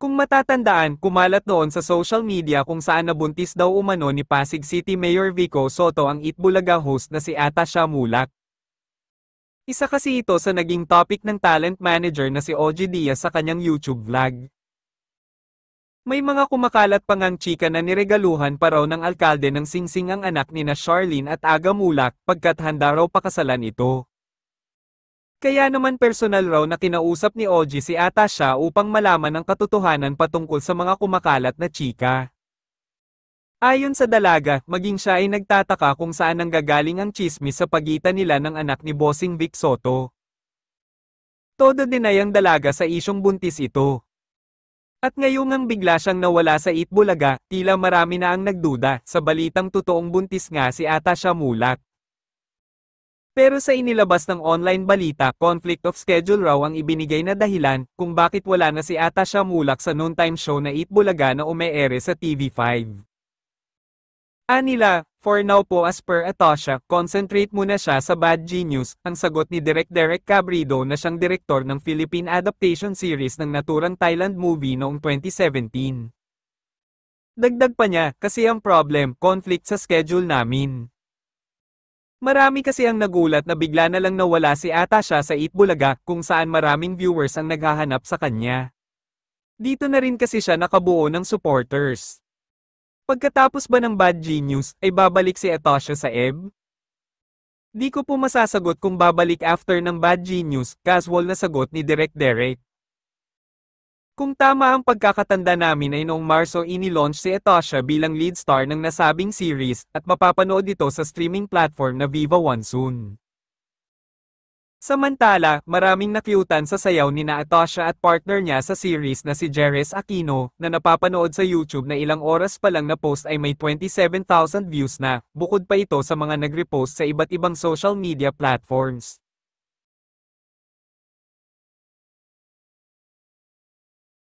Kung matatandaan, kumalat noon sa social media kung saan nabuntis daw umano ni Pasig City Mayor Vico Sotto ang Eat host na si Atasha Mulak. Isa kasi ito sa naging topic ng talent manager na si OG Diaz sa kanyang YouTube vlog. May mga kumakalat pa ngang chika na niregaluhan pa raw ng alkalde ng singsing ang anak ni na Charlene at Aga Mulak pagkat handa raw pakasalan ito. Kaya naman personal raw na kinausap ni OG si Atasha upang malaman ang katotohanan patungkol sa mga kumakalat na chika. Ayon sa dalaga, maging siya ay nagtataka kung saan nanggagaling ang tsismis sa pagitan nila ng anak ni Bossing Vic Sotto. Todo deny ang dalaga sa isyong buntis ito. At ngayong nang bigla siyang nawala sa Itbulaga, tila marami na ang nagduda sa balitang totoong buntis nga si Atasha Mulak. Pero sa inilabas ng online balita, conflict of schedule raw ang ibinigay na dahilan kung bakit wala na si Atasha Mulak sa noontime show na Itbulaga na umeere sa TV5. Anila, for now po as per Atasha, concentrate muna siya sa Bad Genius, ang sagot ni Direk Cabrido na siyang direktor ng Philippine adaptation series ng naturang Thailand movie noong 2017. Dagdag pa niya, kasi ang problem, conflict sa schedule namin. Marami kasi ang nagulat na bigla na lang nawala si Atasha sa Itbulaga kung saan maraming viewers ang naghahanap sa kanya. Dito na rin kasi siya nakabuo ng supporters. Pagkatapos ba ng Bad Genius, ay babalik si Atasha sa EB? Di ko po masasagot kung babalik after ng Bad Genius, casual na sagot ni Direk. Kung tama ang pagkakatanda namin ay noong Marso ini-launch si Atasha bilang lead star ng nasabing series at mapapanood ito sa streaming platform na Viva One soon. Samantala, maraming nakyutan sa sayaw ni na Atasha at partner niya sa series na si Jerez Aquino na napapanood sa YouTube na ilang oras pa lang na post ay may 27,000 views na, bukod pa ito sa mga nag-repost sa iba't ibang social media platforms.